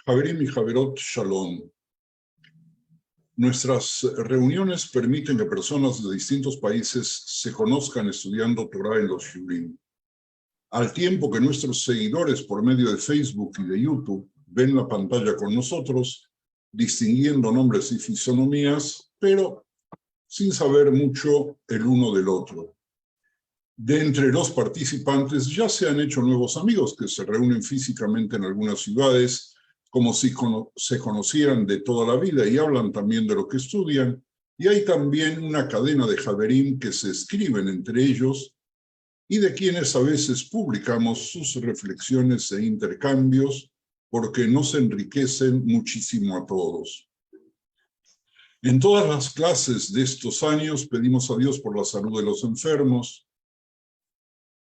Javerim y Javerot Shalom. Nuestras reuniones permiten que personas de distintos países se conozcan estudiando Torah en los shiurim. Al tiempo que nuestros seguidores por medio de Facebook y de YouTube ven la pantalla con nosotros, distinguiendo nombres y fisonomías, pero sin saber mucho el uno del otro. De entre los participantes ya se han hecho nuevos amigos que se reúnen físicamente en algunas ciudades, como si se conocieran de toda la vida y hablan también de lo que estudian, y hay también una cadena de Javerim que se escriben entre ellos y de quienes a veces publicamos sus reflexiones e intercambios porque nos enriquecen muchísimo a todos. En todas las clases de estos años pedimos a Dios por la salud de los enfermos,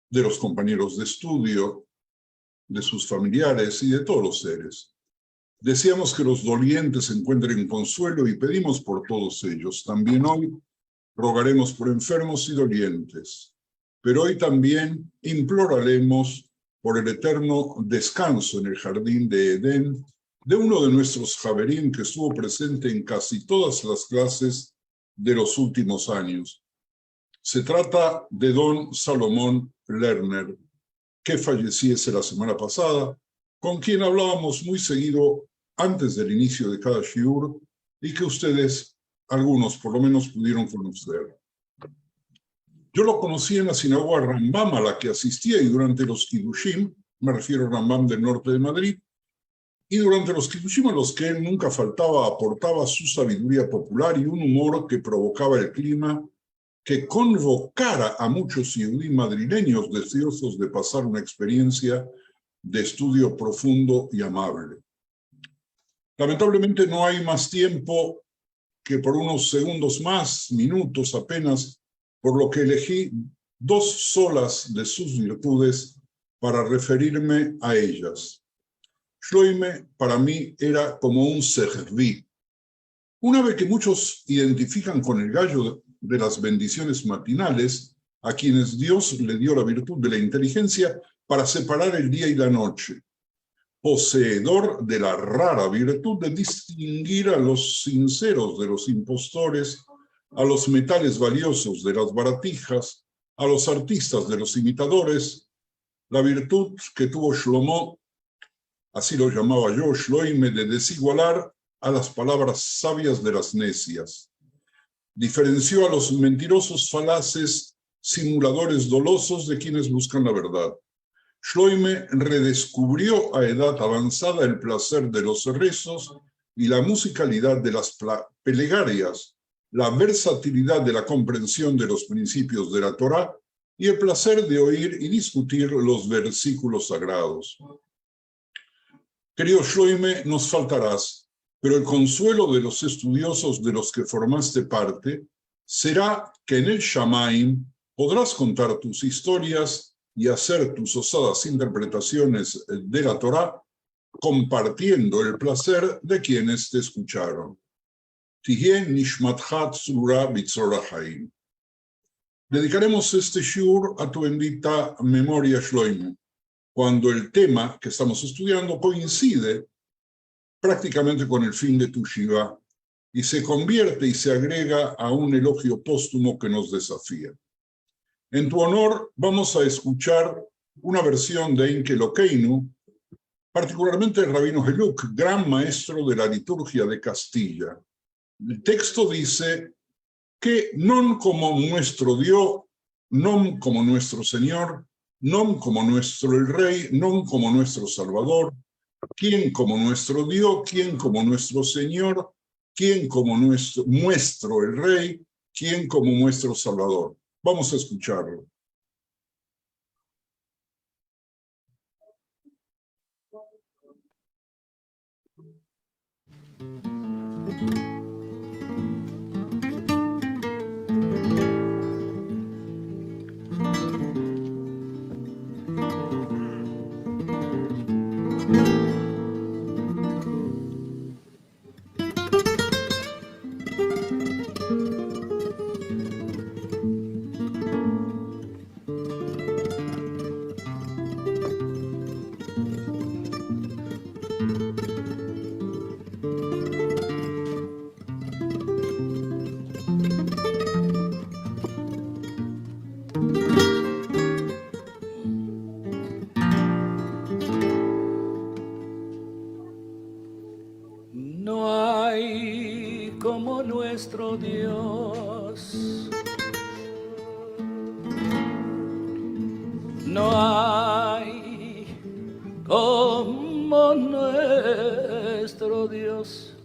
de los compañeros de estudio, de sus familiares y de todos los seres. Deseamos que los dolientes encuentren consuelo y pedimos por todos ellos. También hoy rogaremos por enfermos y dolientes, pero hoy también imploraremos por el eterno descanso en el jardín de Edén de uno de nuestros Javerim que estuvo presente en casi todas las clases de los últimos años. Se trata de don Salomón Lerner, que falleciese la semana pasada, con quien hablábamos muy seguido antes del inicio de cada shiur y que ustedes, algunos por lo menos, pudieron conocer. Yo lo conocí en la sinagoga Rambam a la que asistía y durante los Kiddushim, me refiero a Rambam del norte de Madrid, y durante los Kiddushim a los que él nunca faltaba aportaba su sabiduría popular y un humor que provocaba el clima que convocara a muchos yehudí madrileños deseosos de pasar una experiencia de estudio profundo y amable. Lamentablemente no hay más tiempo que por unos segundos más, minutos apenas, por lo que elegí dos solas de sus virtudes para referirme a ellas. Shloime para mí era como un sejví, un ave que muchos identifican con el gallo de las bendiciones matinales, a quienes Dios le dio la virtud de la inteligencia para separar el día y la noche, poseedor de la rara virtud de distinguir a los sinceros de los impostores, a los metales valiosos de las baratijas, a los artistas de los imitadores, la virtud que tuvo Shlomo, así lo llamaba yo, Shloime, de desigualar a las palabras sabias de las necias. Diferenció a los mentirosos falaces, simuladores dolosos de quienes buscan la verdad. Shloime redescubrió a edad avanzada el placer de los rezos y la musicalidad de las plegarias, la versatilidad de la comprensión de los principios de la Torá y el placer de oír y discutir los versículos sagrados. Querido Shloime, nos faltarás, pero el consuelo de los estudiosos de los que formaste parte será que en el Shamaim podrás contar tus historias y hacer tus osadas interpretaciones de la Torá, compartiendo el placer de quienes te escucharon. Tihye nishmatcha tzura bitzora haim. Dedicaremos este shiur a tu bendita memoria, Shloime, cuando el tema que estamos estudiando coincide prácticamente con el fin de tu Shiva y se convierte y se agrega a un elogio póstumo que nos desafía. En tu honor vamos a escuchar una versión de Enke Elokeinu, particularmente el rabino Heluk, gran maestro de la liturgia de Castilla. El texto dice que non como nuestro Dios, non como nuestro Señor, non como nuestro el Rey, non como nuestro Salvador, quién como nuestro Dios, quién como nuestro Señor, quién como nuestro el Rey, quién como nuestro Salvador. Vamos a escucharlo. nuestro Dios. No hay como nuestro Dios.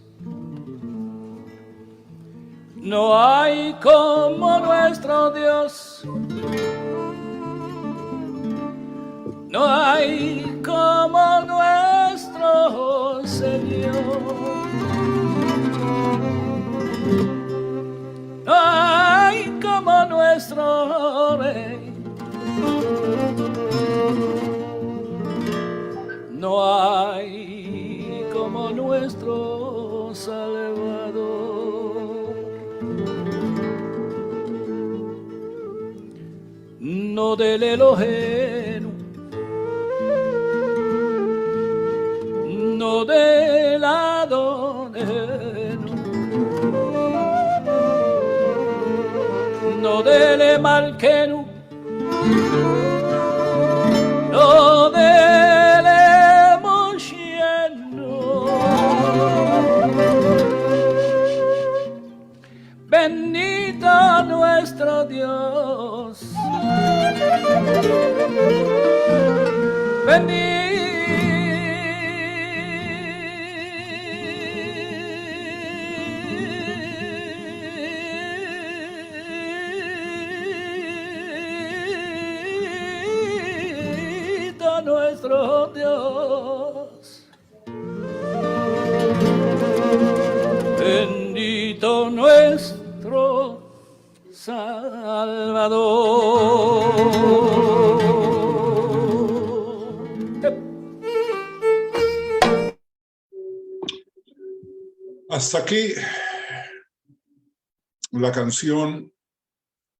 No hay como nuestro Dios. No hay como nuestro Señor. No hay como nuestro Rey. No hay como nuestro Salvador. No del Elohenu, no del Adonenu, no del Malkenu, no del Moshienu. Bendito nuestro Dios. Bendito nuestro Dios. Bendito nuestro Salvador. Hasta aquí la canción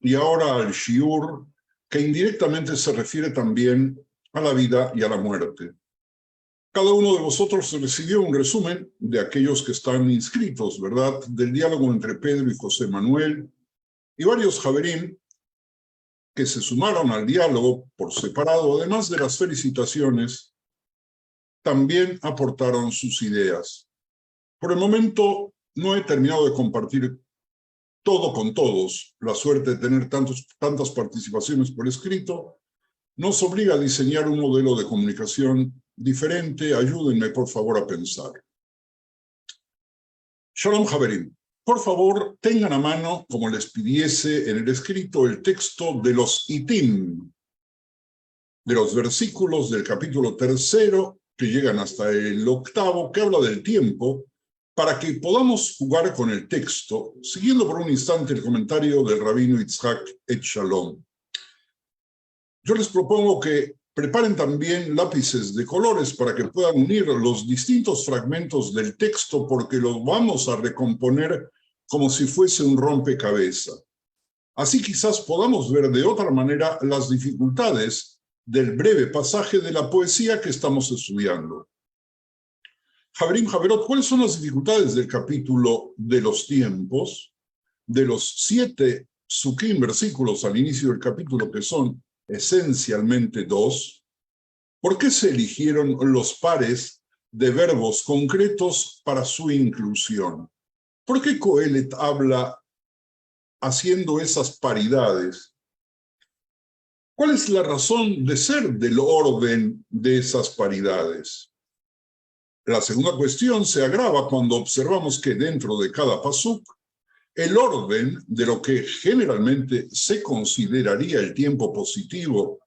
y ahora al shiur, que indirectamente se refiere también a la vida y a la muerte. Cada uno de vosotros recibió un resumen de aquellos que están inscritos, ¿verdad? Del diálogo entre Pedro y José Manuel y varios javerim que se sumaron al diálogo por separado, además de las felicitaciones, también aportaron sus ideas. Por el momento no he terminado de compartir todo con todos. La suerte de tener tantas participaciones por escrito nos obliga a diseñar un modelo de comunicación diferente. Ayúdenme, por favor, a pensar. Shalom Javerim. Por favor, tengan a mano, como les pidiese en el escrito, el texto de los itim, de los versículos del capítulo 3, que llegan hasta el 8, que habla del tiempo, para que podamos jugar con el texto, siguiendo por un instante el comentario del rabino Yitzhak Etshalom. Yo les propongo que preparen también lápices de colores para que puedan unir los distintos fragmentos del texto, porque los vamos a recomponer como si fuese un rompecabezas. Así quizás podamos ver de otra manera las dificultades del breve pasaje de la poesía que estamos estudiando. Javerim, Javerot, ¿cuáles son las dificultades del capítulo de los tiempos? De los 7 psukim, versículos al inicio del capítulo, que son esencialmente 2, ¿por qué se eligieron los pares de verbos concretos para su inclusión? ¿Por qué Coelet habla haciendo esas paridades? ¿Cuál es la razón de ser del orden de esas paridades? La segunda cuestión se agrava cuando observamos que dentro de cada pasuk, el orden de lo que generalmente se consideraría el tiempo positivo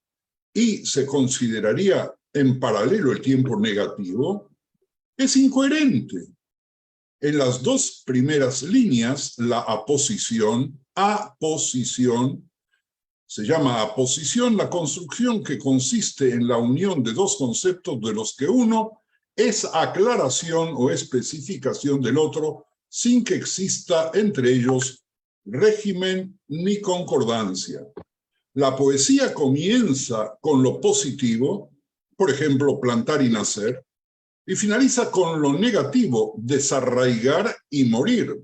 y se consideraría en paralelo el tiempo negativo, es incoherente. En las dos primeras líneas, la aposición, se llama aposición la construcción que consiste en la unión de dos conceptos de los que uno es aclaración o especificación del otro, sin que exista entre ellos régimen ni concordancia. La poesía comienza con lo positivo, por ejemplo, plantar y nacer, y finaliza con lo negativo, desarraigar y morir.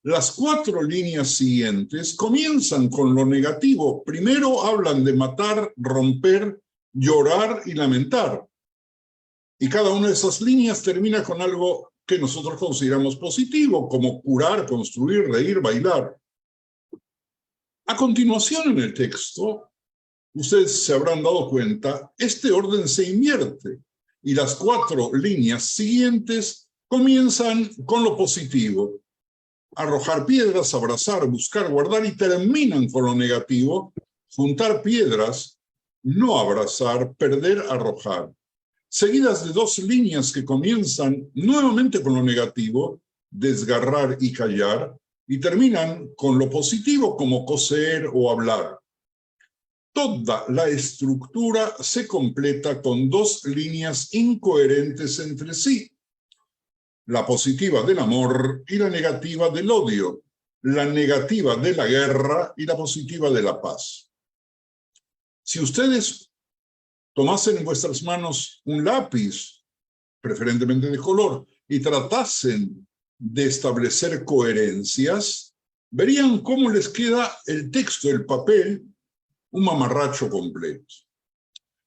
Las 4 líneas siguientes comienzan con lo negativo. Primero hablan de matar, romper, llorar y lamentar. Y cada una de esas líneas termina con algo que nosotros consideramos positivo, como curar, construir, reír, bailar. A continuación en el texto, ustedes se habrán dado cuenta, este orden se invierte y las 4 líneas siguientes comienzan con lo positivo. Arrojar piedras, abrazar, buscar, guardar y terminan con lo negativo. Juntar piedras, no abrazar, perder, arrojar. Seguidas de 2 líneas que comienzan nuevamente con lo negativo, desgarrar y callar, y terminan con lo positivo como coser o hablar. Toda la estructura se completa con 2 líneas incoherentes entre sí. La positiva del amor y la negativa del odio, la negativa de la guerra y la positiva de la paz. Si ustedes tomasen en vuestras manos un lápiz, preferentemente de color, y tratasen de establecer coherencias, verían cómo les queda el texto, el papel, un mamarracho completo.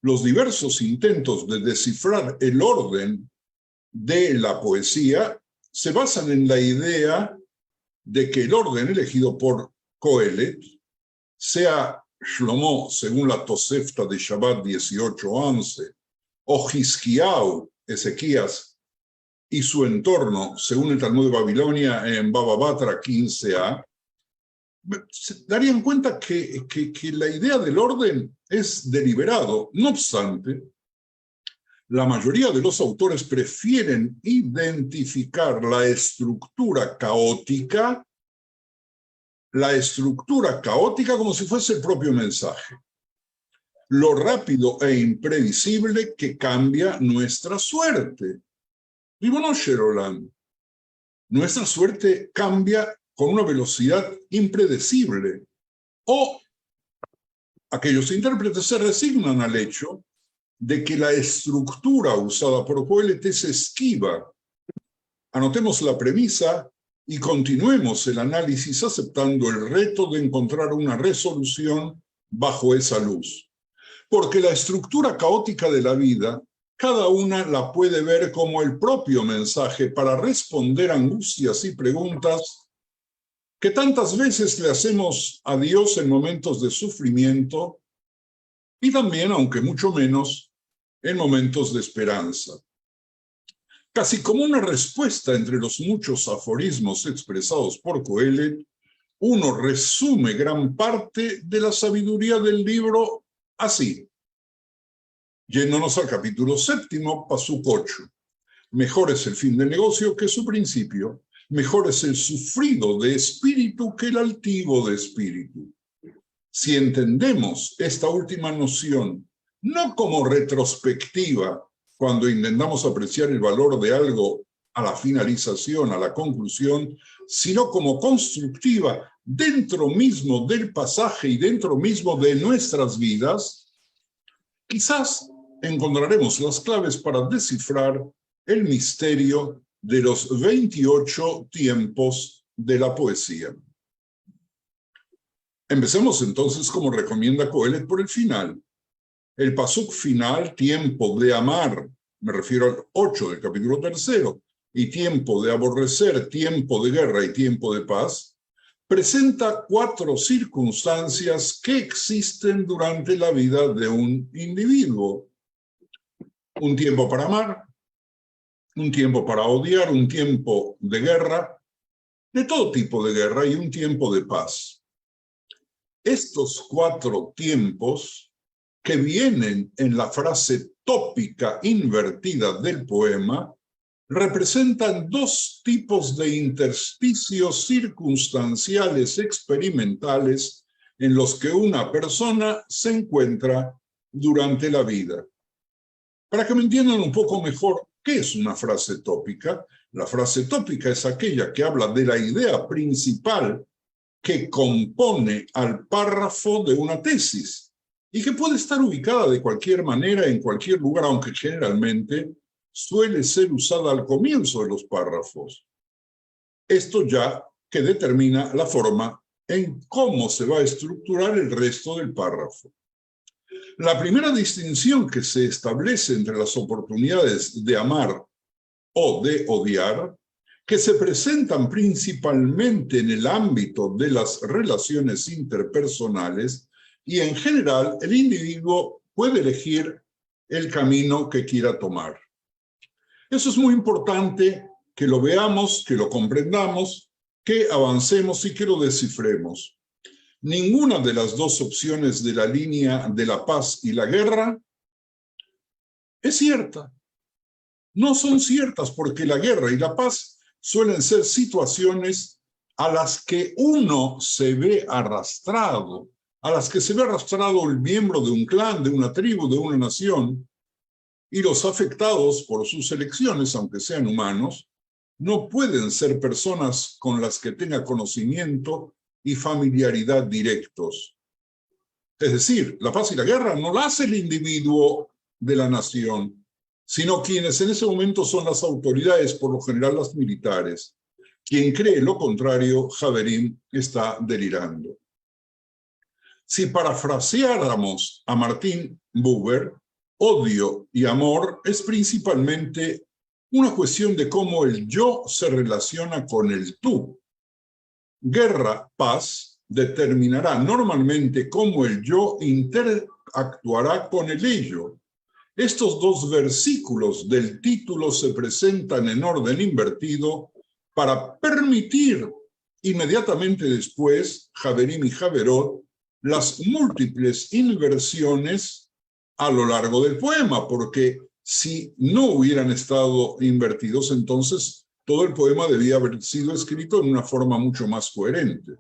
Los diversos intentos de descifrar el orden de la poesía se basan en la idea de que el orden elegido por Coelet, sea Shlomo según la Tosefta de Shabbat 18:11, o Hizkiyahu, Ezequías, y su entorno según el Talmud de Babilonia en Baba Batra 15a, se darían cuenta que la idea del orden es deliberado. No obstante, la mayoría de los autores prefieren identificar la estructura caótica como si fuese el propio mensaje. Lo rápido e imprevisible que cambia nuestra suerte. Ribono shel olam. Nuestra suerte cambia con una velocidad impredecible. O aquellos intérpretes se resignan al hecho de que la estructura usada por Coelet es esquiva. Anotemos la premisa y continuemos el análisis aceptando el reto de encontrar una resolución bajo esa luz. Porque la estructura caótica de la vida, cada una la puede ver como el propio mensaje para responder angustias y preguntas que tantas veces le hacemos a Dios en momentos de sufrimiento y también, aunque mucho menos, en momentos de esperanza. Casi como una respuesta entre los muchos aforismos expresados por Coelet, uno resume gran parte de la sabiduría del libro así. Yéndonos al capítulo 7, pasuk 8. Mejor es el fin del negocio que su principio. Mejor es el sufrido de espíritu que el altivo de espíritu. Si entendemos esta última noción, no como retrospectiva, cuando intentamos apreciar el valor de algo a la finalización, a la conclusión, sino como constructiva dentro mismo del pasaje y dentro mismo de nuestras vidas, quizás encontraremos las claves para descifrar el misterio de los 28 tiempos de la poesía. Empecemos entonces, como recomienda Coelet, por el final. El pasuk final, tiempo de amar, me refiero al 8 del capítulo 3, y tiempo de aborrecer, tiempo de guerra y tiempo de paz, presenta 4 circunstancias que existen durante la vida de un individuo. Un tiempo para amar, un tiempo para odiar, un tiempo de guerra, de todo tipo de guerra, y un tiempo de paz. Estos 4 tiempos que vienen en la frase tópica invertida del poema representan 2 tipos de intersticios circunstanciales experimentales en los que una persona se encuentra durante la vida. Para que me entiendan un poco mejor, ¿qué es una frase tópica? La frase tópica es aquella que habla de la idea principal que compone al párrafo de una tesis y que puede estar ubicada de cualquier manera en cualquier lugar, aunque generalmente suele ser usada al comienzo de los párrafos. Esto ya que determina la forma en cómo se va a estructurar el resto del párrafo. La primera distinción que se establece entre las oportunidades de amar o de odiar, que se presentan principalmente en el ámbito de las relaciones interpersonales y en general el individuo puede elegir el camino que quiera tomar. Eso es muy importante que lo veamos, que lo comprendamos, que avancemos y que lo descifremos. Ninguna de las dos opciones de la línea de la paz y la guerra es cierta. No son ciertas porque la guerra y la paz suelen ser situaciones a las que uno se ve arrastrado, a las que se ve arrastrado el miembro de un clan, de una tribu, de una nación, y los afectados por sus elecciones, aunque sean humanos, no pueden ser personas con las que tenga conocimiento y familiaridad directos. Es decir, la paz y la guerra no la hace el individuo de la nación, sino quienes en ese momento son las autoridades, por lo general las militares. Quien cree lo contrario, Javerín, está delirando. Si parafraseáramos a Martin Buber, odio y amor es principalmente una cuestión de cómo el yo se relaciona con el tú. Guerra, paz, determinará normalmente cómo el yo interactuará con el ello. Estos dos versículos del título se presentan en orden invertido para permitir inmediatamente después, Javerín y Javerot, las múltiples inversiones a lo largo del poema, porque si no hubieran estado invertidos, entonces todo el poema debía haber sido escrito en una forma mucho más coherente.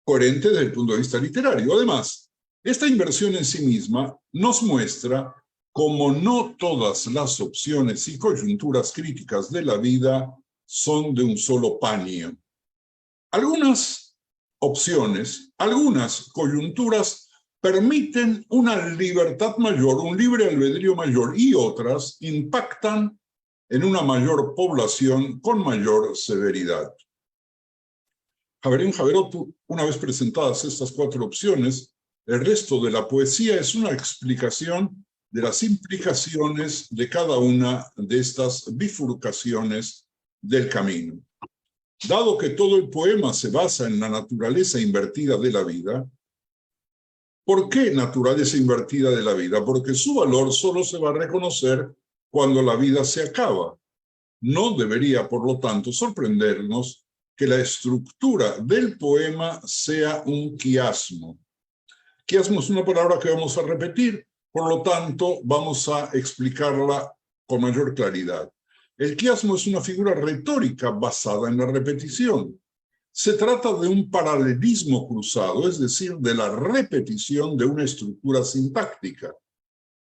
Coherente desde el punto de vista literario. Además, esta inversión en sí misma nos muestra cómo no todas las opciones y coyunturas críticas de la vida son de un solo paño. Algunas opciones, algunas coyunturas permiten una libertad mayor, un libre albedrío mayor, y otras impactan en una mayor población con mayor severidad. Javerín Javerot, una vez presentadas estas cuatro opciones, el resto de la poesía es una explicación de las implicaciones de cada una de estas bifurcaciones del camino. Dado que todo el poema se basa en la naturaleza invertida de la vida, ¿por qué naturaleza invertida de la vida? Porque su valor solo se va a reconocer cuando la vida se acaba. No debería, por lo tanto, sorprendernos que la estructura del poema sea un quiasmo. Quiasmo es una palabra que vamos a repetir, por lo tanto, vamos a explicarla con mayor claridad. El quiasmo es una figura retórica basada en la repetición. Se trata de un paralelismo cruzado, es decir, de la repetición de una estructura sintáctica.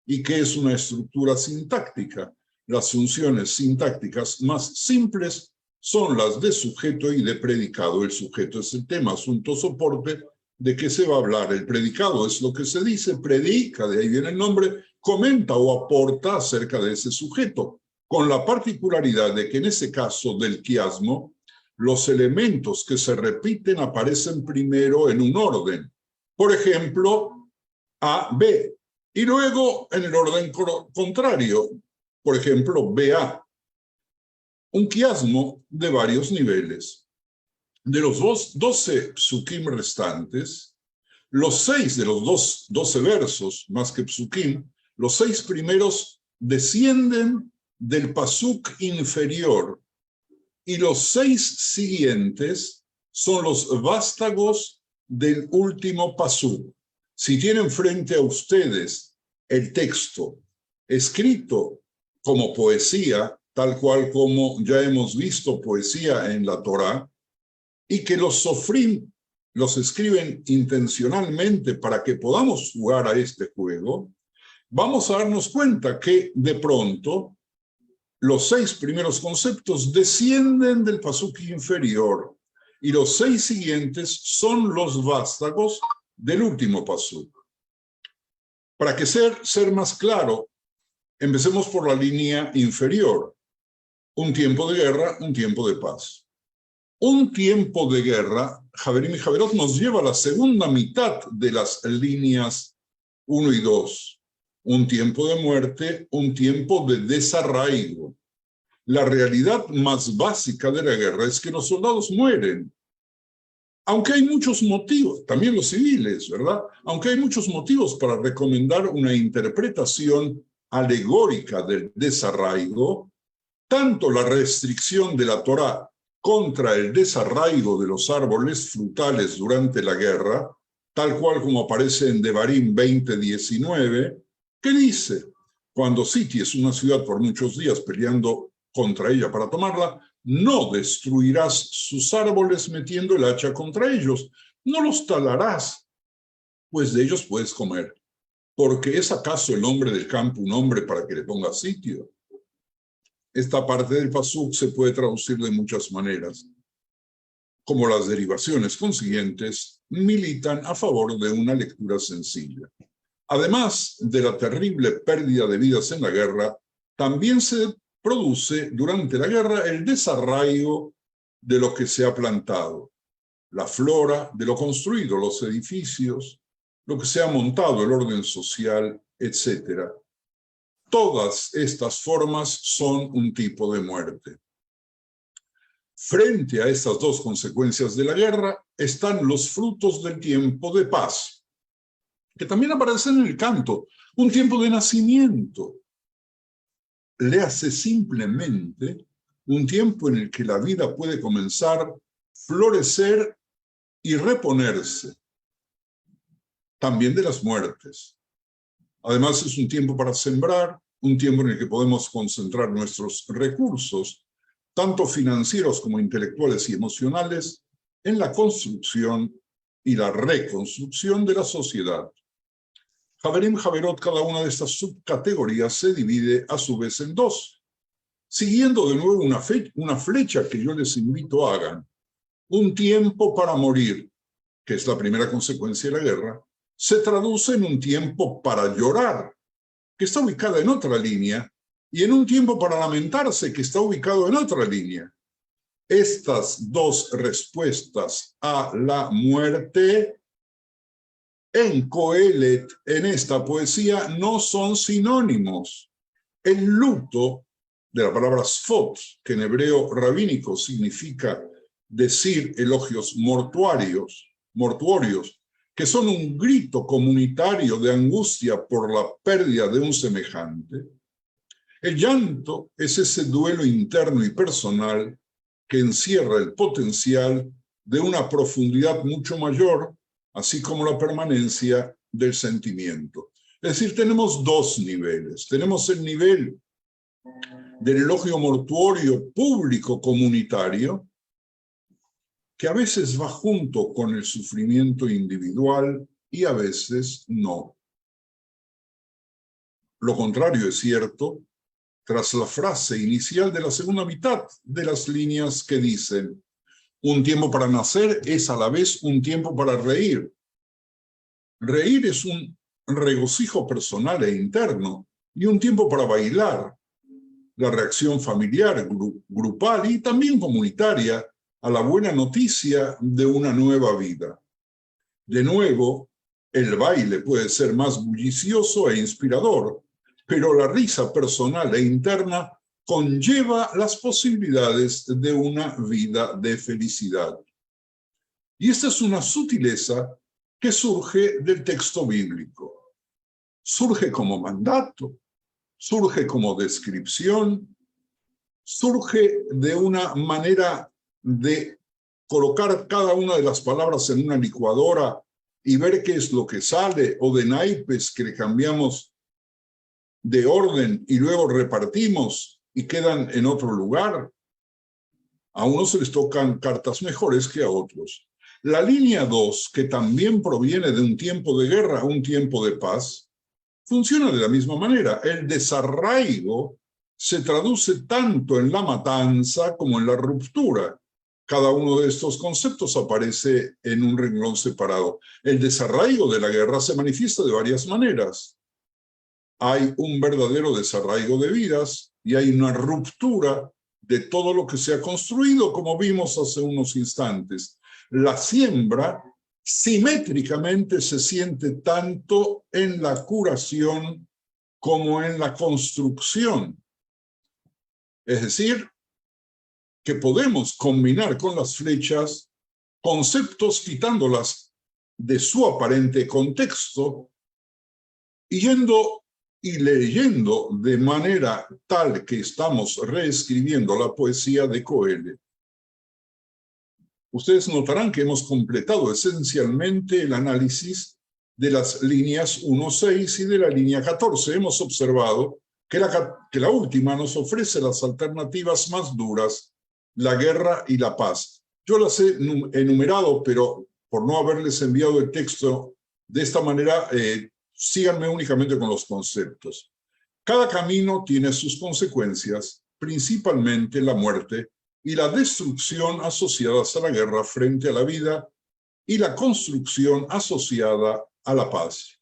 ¿Y qué es una estructura sintáctica? Las funciones sintácticas más simples son las de sujeto y de predicado. El sujeto es el tema, asunto, soporte. ¿De qué se va a hablar? El predicado es lo que se dice, predica, de ahí viene el nombre, comenta o aporta acerca de ese sujeto, con la particularidad de que en ese caso del quiasmo, los elementos que se repiten aparecen primero en un orden. Por ejemplo, A, B, y luego en el orden contrario, por ejemplo, BA. Un quiasmo de varios niveles. De los 12 psukim restantes, los 6 de los 12 versos, más que psukim, los 6 primeros descienden del pasuk inferior y los 6 siguientes son los vástagos del último pasuk. Si tienen frente a ustedes el texto escrito como poesía, tal cual como ya hemos visto poesía en la Torá, y que los sofrim los escriben intencionalmente para que podamos jugar a este juego, vamos a darnos cuenta que de pronto los 6 primeros conceptos descienden del pasuk inferior y los 6 siguientes son los vástagos del último pasuk. Para que ser más claro, empecemos por la línea inferior. Un tiempo de guerra, un tiempo de paz. Un tiempo de guerra, Javerín y Javerot, nos lleva a la segunda mitad de las líneas 1 y 2. Un tiempo de muerte, un tiempo de desarraigo. La realidad más básica de la guerra es que los soldados mueren. Aunque hay muchos motivos, también los civiles, ¿verdad? Aunque hay muchos motivos para recomendar una interpretación alegórica del desarraigo, tanto la restricción de la Torá contra el desarraigo de los árboles frutales durante la guerra, tal cual como aparece en Devarim 20:19, que dice, cuando sities una ciudad por muchos días peleando contra ella para tomarla, no destruirás sus árboles metiendo el hacha contra ellos, no los talarás, pues de ellos puedes comer. ¿Porque es acaso el hombre del campo un hombre para que le ponga sitio? Esta parte del pasuk se puede traducir de muchas maneras, como las derivaciones consiguientes militan a favor de una lectura sencilla. Además de la terrible pérdida de vidas en la guerra, también se produce durante la guerra el desarraigo de lo que se ha plantado, la flora de lo construido, los edificios, lo que se ha montado, el orden social, etc. Todas estas formas son un tipo de muerte. Frente a estas dos consecuencias de la guerra están los frutos del tiempo de paz, que también aparecen en el canto, un tiempo de nacimiento. Léase simplemente un tiempo en el que la vida puede comenzar, florecer y reponerse. También de las muertes. Además es un tiempo para sembrar, un tiempo en el que podemos concentrar nuestros recursos, tanto financieros como intelectuales y emocionales, en la construcción y la reconstrucción de la sociedad. Javerim Javerot, cada una de estas subcategorías se divide a su vez en dos, siguiendo de nuevo una flecha que yo les invito a hagan. Un tiempo para morir, que es la primera consecuencia de la guerra, se traduce en un tiempo para llorar, que está ubicada en otra línea, y en un tiempo para lamentarse, que está ubicado en otra línea. Estas dos respuestas a la muerte en Coelet, en esta poesía, no son sinónimos. El luto, de la palabra sfot, que en hebreo rabínico significa decir elogios mortuorios, que son un grito comunitario de angustia por la pérdida de un semejante. El llanto es ese duelo interno y personal que encierra el potencial de una profundidad mucho mayor, así como la permanencia del sentimiento. Es decir, tenemos dos niveles. Tenemos el nivel del elogio mortuorio público comunitario, que a veces va junto con el sufrimiento individual y a veces no. Lo contrario es cierto tras la frase inicial de la segunda mitad de las líneas que dicen: un tiempo para nacer es a la vez un tiempo para reír. Reír es un regocijo personal e interno y un tiempo para bailar. La reacción familiar, grupal y también comunitaria a la buena noticia de una nueva vida. De nuevo, el baile puede ser más bullicioso e inspirador, pero la risa personal e interna conlleva las posibilidades de una vida de felicidad. Y esta es una sutileza que surge del texto bíblico. Surge como mandato, surge como descripción, surge de una manera de colocar cada una de las palabras en una licuadora y ver qué es lo que sale, o de naipes que le cambiamos de orden y luego repartimos y quedan en otro lugar. A unos se les tocan cartas mejores que a otros. La línea 2, que también proviene de un tiempo de guerra, un tiempo de paz, funciona de la misma manera. El desarraigo se traduce tanto en la matanza como en la ruptura. Cada uno de estos conceptos aparece en un renglón separado. El desarraigo de la guerra se manifiesta de varias maneras. Hay un verdadero desarraigo de vidas y hay una ruptura de todo lo que se ha construido, como vimos hace unos instantes. La siembra simétricamente se siente tanto en la curación como en la construcción. Es decir, que podemos combinar con las flechas conceptos quitándolas de su aparente contexto y yendo y leyendo de manera tal que estamos reescribiendo la poesía de Coelho. Ustedes notarán que hemos completado esencialmente el análisis de las líneas 1-6 y de la línea 14. Hemos observado que la última nos ofrece las alternativas más duras, la guerra y la paz. Yo las he enumerado, pero por no haberles enviado el texto de esta manera, síganme únicamente con los conceptos. Cada camino tiene sus consecuencias, principalmente la muerte y la destrucción asociadas a la guerra frente a la vida y la construcción asociada a la paz.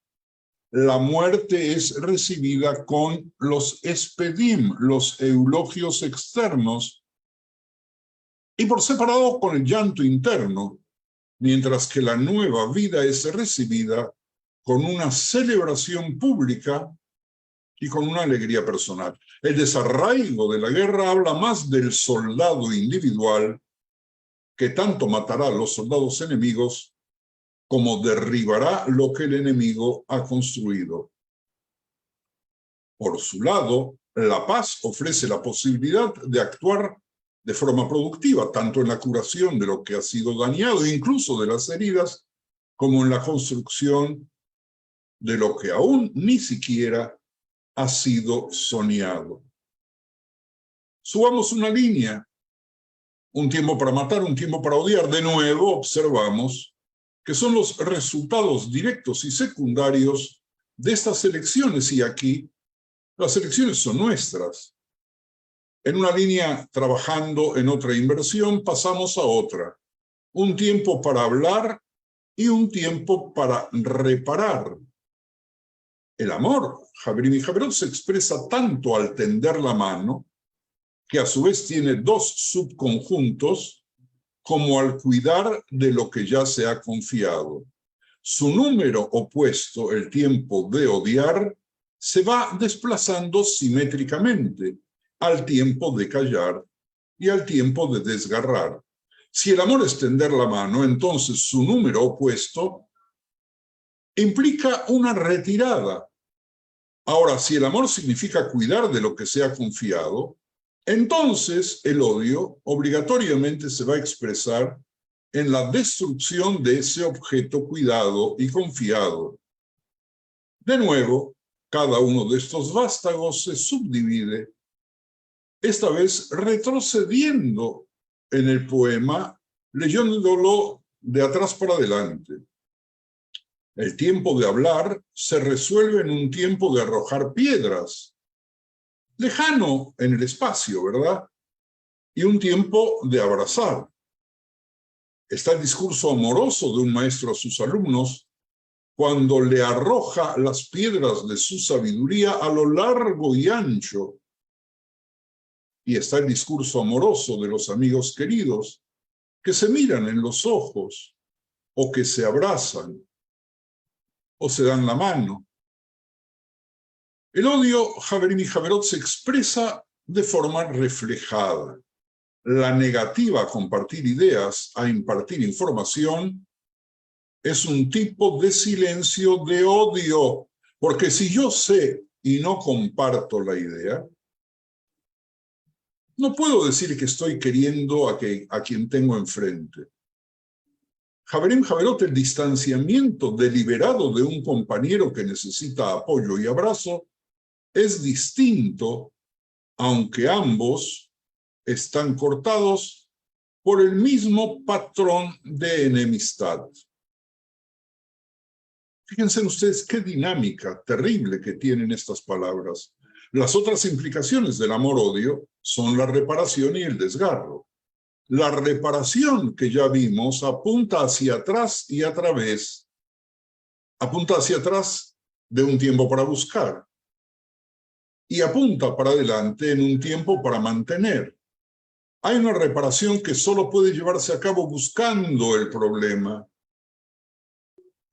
La muerte es recibida con los espedim, los eulogios externos, y por separado con el llanto interno, mientras que la nueva vida es recibida con una celebración pública y con una alegría personal. El desarraigo de la guerra habla más del soldado individual que tanto matará a los soldados enemigos como derribará lo que el enemigo ha construido. Por su lado, la paz ofrece la posibilidad de actuar de forma productiva, tanto en la curación de lo que ha sido dañado, incluso de las heridas, como en la construcción de lo que aún ni siquiera ha sido soñado. Subamos una línea, un tiempo para matar, un tiempo para odiar. De nuevo observamos que son los resultados directos y secundarios de estas elecciones, y aquí las elecciones son nuestras. En una línea trabajando en otra inversión, pasamos a otra. Un tiempo para hablar y un tiempo para reparar. El amor, Javerim y Javerot, se expresa tanto al tender la mano, que a su vez tiene dos subconjuntos, como al cuidar de lo que ya se ha confiado. Su número opuesto, el tiempo de odiar, se va desplazando simétricamente al tiempo de callar y al tiempo de desgarrar. Si el amor es tender la mano, entonces su número opuesto implica una retirada. Ahora, si el amor significa cuidar de lo que se ha confiado, entonces el odio obligatoriamente se va a expresar en la destrucción de ese objeto cuidado y confiado. De nuevo, cada uno de estos vástagos se subdivide, esta vez retrocediendo en el poema, leyéndolo de atrás para adelante. El tiempo de hablar se resuelve en un tiempo de arrojar piedras, lejano en el espacio, ¿verdad? Y un tiempo de abrazar. Está el discurso amoroso de un maestro a sus alumnos cuando le arroja las piedras de su sabiduría a lo largo y ancho. Y está el discurso amoroso de los amigos queridos que se miran en los ojos o que se abrazan o se dan la mano. El odio, Javerim y Javerot, se expresa de forma reflejada. La negativa a compartir ideas, a impartir información, es un tipo de silencio de odio, porque si yo sé y no comparto la idea, no puedo decir que estoy queriendo a quien tengo enfrente. Javerim Javerot, el distanciamiento deliberado de un compañero que necesita apoyo y abrazo, es distinto, aunque ambos están cortados por el mismo patrón de enemistad. Fíjense ustedes qué dinámica terrible que tienen estas palabras. Las otras implicaciones del amor-odio son la reparación y el desgarro. La reparación que ya vimos apunta hacia atrás y a través. Apunta hacia atrás de un tiempo para buscar. Y apunta para adelante en un tiempo para mantener. Hay una reparación que solo puede llevarse a cabo buscando el problema,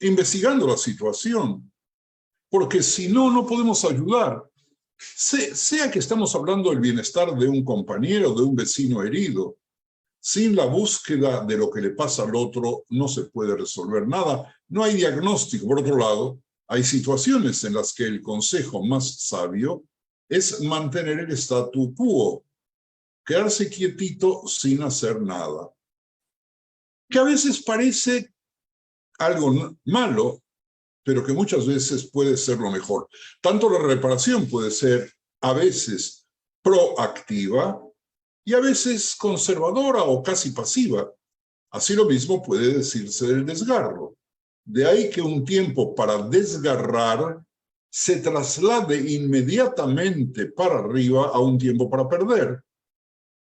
investigando la situación, porque si no, no podemos ayudar. Sea que estamos hablando del bienestar de un compañero, de un vecino herido, sin la búsqueda de lo que le pasa al otro no se puede resolver nada. No hay diagnóstico. Por otro lado, hay situaciones en las que el consejo más sabio es mantener el statu quo, quedarse quietito sin hacer nada. Que a veces parece algo malo, pero que muchas veces puede ser lo mejor. Tanto la reparación puede ser a veces proactiva y a veces conservadora o casi pasiva. Así lo mismo puede decirse del desgarro. De ahí que un tiempo para desgarrar se traslade inmediatamente para arriba a un tiempo para perder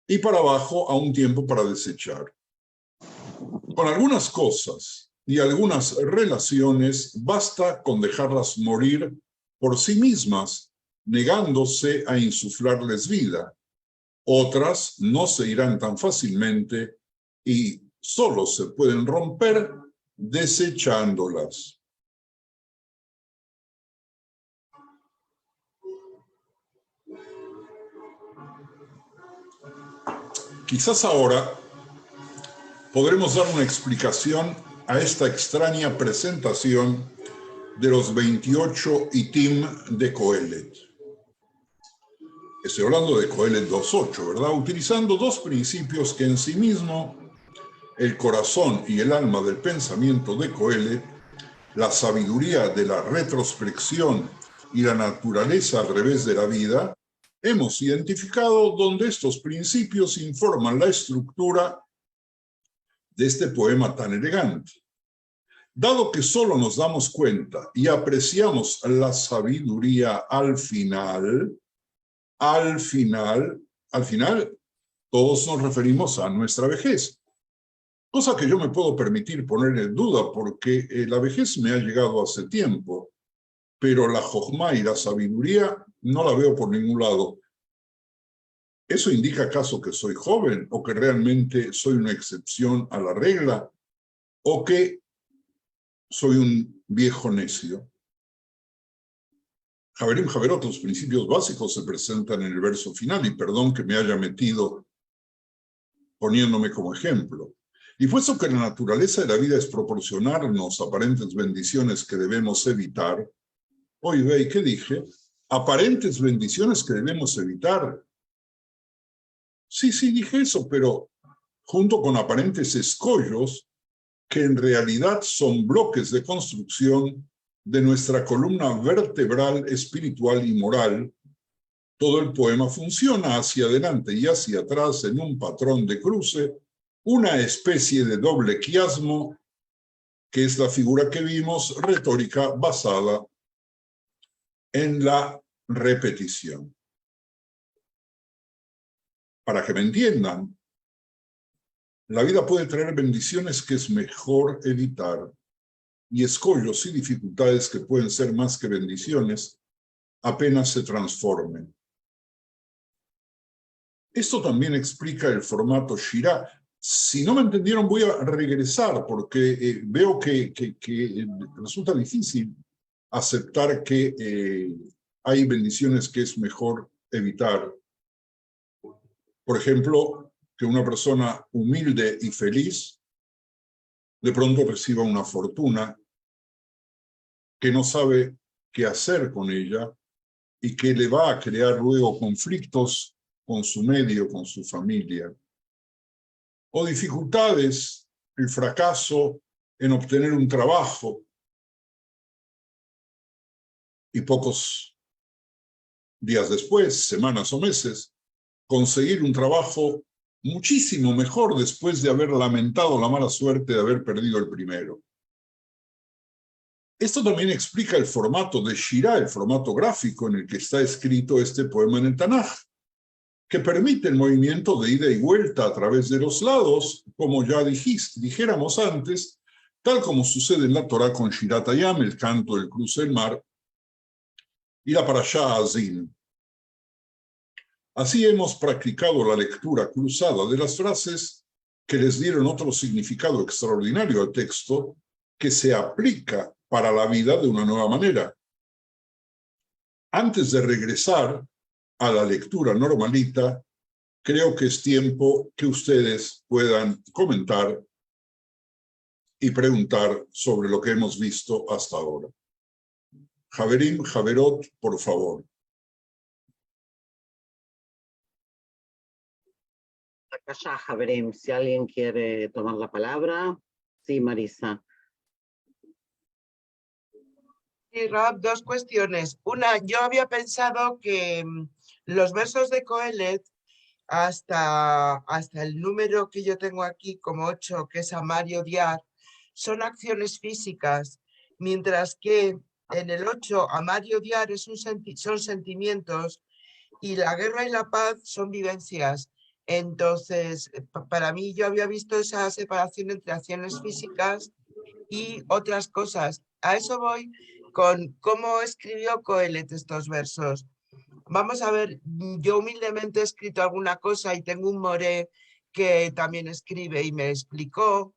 y para abajo a un tiempo para desechar. Con algunas cosas y algunas relaciones basta con dejarlas morir por sí mismas, negándose a insuflarles vida. Otras no se irán tan fácilmente y solo se pueden romper desechándolas. Quizás ahora podremos dar una explicación a esta extraña presentación de los 28 itim de Coelet. Estoy hablando de Coelet 2.8, ¿verdad? Utilizando dos principios que en sí mismo, el corazón y el alma del pensamiento de Coelet, la sabiduría de la retrospección y la naturaleza al revés de la vida, hemos identificado donde estos principios informan la estructura de este poema tan elegante. Dado que solo nos damos cuenta y apreciamos la sabiduría al final, todos nos referimos a nuestra vejez. Cosa que yo me puedo permitir poner en duda porque la vejez me ha llegado hace tiempo, pero la jojma y la sabiduría no la veo por ningún lado. ¿Eso indica acaso que soy joven o que realmente soy una excepción a la regla o que soy un viejo necio? Javerim Javerot, los principios básicos se presentan en el verso final, y perdón que me haya metido poniéndome como ejemplo. Y puesto que la naturaleza de la vida es proporcionarnos aparentes bendiciones que debemos evitar, hoy ve, ¿qué dije? Aparentes bendiciones que debemos evitar. Sí, dije eso, pero junto con aparentes escollos que en realidad son bloques de construcción de nuestra columna vertebral, espiritual y moral, todo el poema funciona hacia adelante y hacia atrás en un patrón de cruce, una especie de doble quiasmo, que es la figura que vimos, retórica basada en la repetición. Para que me entiendan, la vida puede traer bendiciones que es mejor evitar y escollos y dificultades que pueden ser más que bendiciones apenas se transformen. Esto también explica el formato Shirah. Si no me entendieron, voy a regresar porque veo que resulta difícil aceptar que hay bendiciones que es mejor evitar. Por ejemplo, que una persona humilde y feliz de pronto reciba una fortuna que no sabe qué hacer con ella y que le va a crear luego conflictos con su medio, con su familia. O dificultades, el fracaso en obtener un trabajo y pocos días después, semanas o meses, conseguir un trabajo muchísimo mejor después de haber lamentado la mala suerte de haber perdido el primero. Esto también explica el formato de Shirah, el formato gráfico en el que está escrito este poema en el Tanaj, que permite el movimiento de ida y vuelta a través de los lados, como ya dijéramos antes, tal como sucede en la Torá con Shirat Hayam, el canto del cruce del mar, y la Parashá Azin. Así hemos practicado la lectura cruzada de las frases que les dieron otro significado extraordinario al texto que se aplica para la vida de una nueva manera. Antes de regresar a la lectura normalita, creo que es tiempo que ustedes puedan comentar y preguntar sobre lo que hemos visto hasta ahora. Javerim, Javerot, por favor. Acá, Javerim, si alguien quiere tomar la palabra. Sí, Marisa. Sí, Rab, dos cuestiones. Una, yo había pensado que los versos de Coelet, hasta el número que yo tengo aquí como 8, que es amar y odiar, son acciones físicas, mientras que en el 8, amar y odiar son sentimientos, y la guerra y la paz son vivencias. Entonces, para mí yo había visto esa separación entre acciones físicas y otras cosas. A eso voy con cómo escribió Coelet estos versos. Vamos a ver, yo humildemente he escrito alguna cosa y tengo un moré que también escribe y me explicó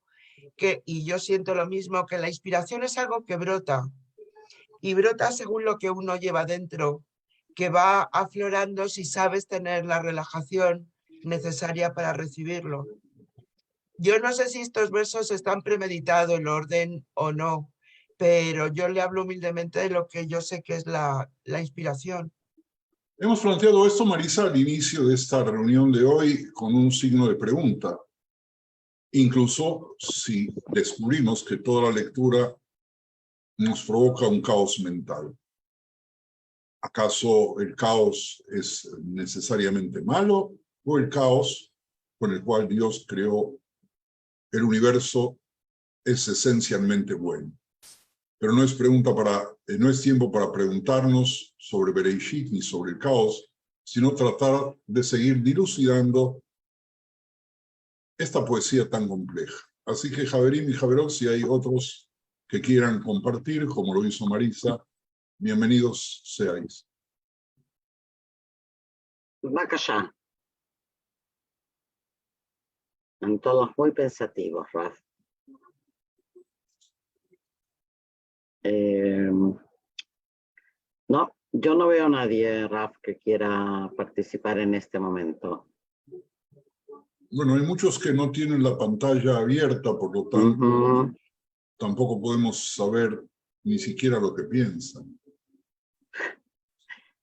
y yo siento lo mismo, que la inspiración es algo que brota y brota según lo que uno lleva dentro, que va aflorando si sabes tener la relajación necesaria para recibirlo. Yo no sé si estos versos están premeditados, el orden o no, pero yo le hablo humildemente de lo que yo sé que es la inspiración. Hemos planteado esto, Marisa, al inicio de esta reunión de hoy con un signo de pregunta. Incluso si descubrimos que toda la lectura nos provoca un caos mental. ¿Acaso el caos es necesariamente malo o el caos con el cual Dios creó el universo es esencialmente bueno? Pero no es tiempo para preguntarnos sobre Bereishit ni sobre el caos, sino tratar de seguir dilucidando esta poesía tan compleja. Así que Javerim y Javerot, si hay otros que quieran compartir, como lo hizo Marisa, bienvenidos seáis. Bacallá. Están todos muy pensativos, Raf. No, yo no veo a nadie, Raf, que quiera participar en este momento. Bueno, hay muchos que no tienen la pantalla abierta, por lo tanto, tampoco podemos saber ni siquiera lo que piensan.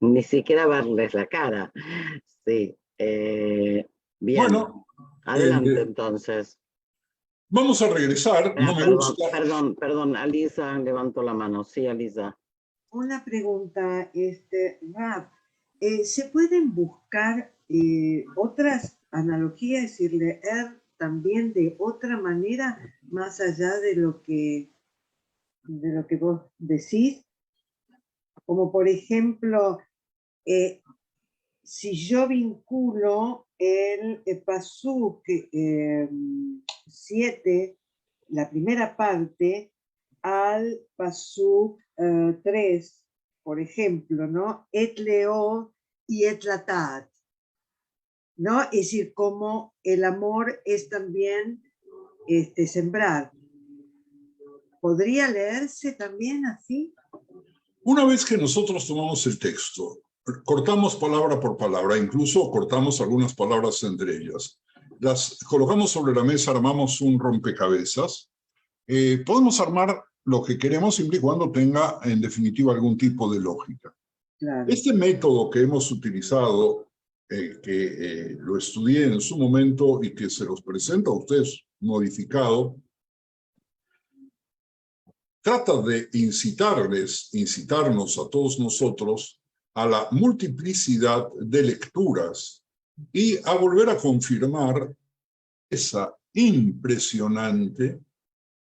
Ni siquiera verles la cara. Sí. Bien. Bueno, adelante entonces. Vamos a regresar. No me gusta. Perdón, Alisa levantó la mano. Sí, Alisa. Una pregunta, Raf, ¿se pueden buscar otras analogías, es decir, leer también de otra manera, más allá de lo que vos decís? Como por ejemplo, si yo vinculo el Pasuk 7, la primera parte, al Pasuk 3, por ejemplo, ¿no? Et leo y et latat, ¿no? Es decir, como el amor es también sembrar. ¿Podría leerse también así? Una vez que nosotros tomamos el texto, cortamos palabra por palabra, incluso cortamos algunas palabras entre ellas, las colocamos sobre la mesa, armamos un rompecabezas, podemos armar lo que queremos siempre y cuando tenga, en definitiva, algún tipo de lógica. Claro. Este método que hemos utilizado, que lo estudié en su momento y que se los presento a ustedes modificado, trata de incitarnos a todos nosotros a la multiplicidad de lecturas y a volver a confirmar esa impresionante,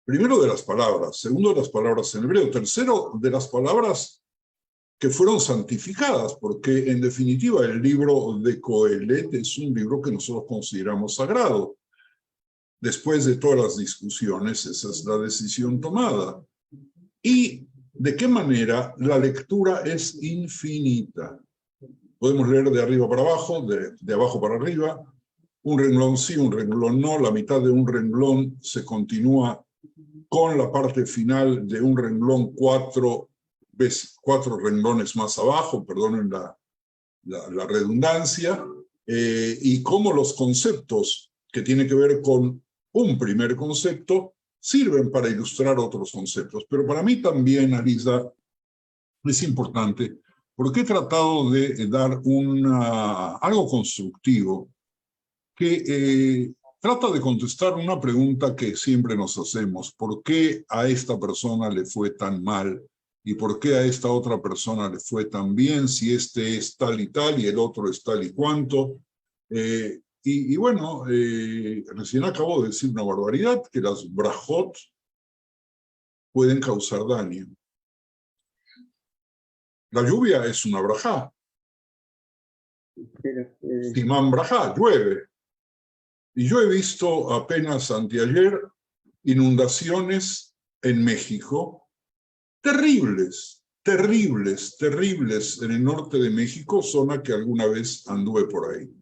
primero de las palabras, segundo de las palabras en hebreo, tercero de las palabras que fueron santificadas, porque en definitiva el libro de Coelet es un libro que nosotros consideramos sagrado. Después de todas las discusiones, esa es la decisión tomada. ¿Y de qué manera la lectura es infinita? Podemos leer de arriba para abajo, de abajo para arriba, un renglón sí, un renglón no, la mitad de un renglón se continúa con la parte final de un renglón 4 ves 4 renglones más abajo, perdonen la redundancia, y cómo los conceptos que tienen que ver con un primer concepto sirven para ilustrar otros conceptos. Pero para mí también, Alisa, es importante porque he tratado de dar algo constructivo que trata de contestar una pregunta que siempre nos hacemos. ¿Por qué a esta persona le fue tan mal? ¿Y por qué a esta otra persona le fue tan bien? Si este es tal y tal y el otro es tal y cuanto. Y bueno, recién acabo de decir una barbaridad, que las brajot pueden causar daño. La lluvia es una brajá. Simán brajá, llueve. Y yo he visto apenas anteayer inundaciones en México, terribles, terribles, terribles en el norte de México, zona que alguna vez anduve por ahí.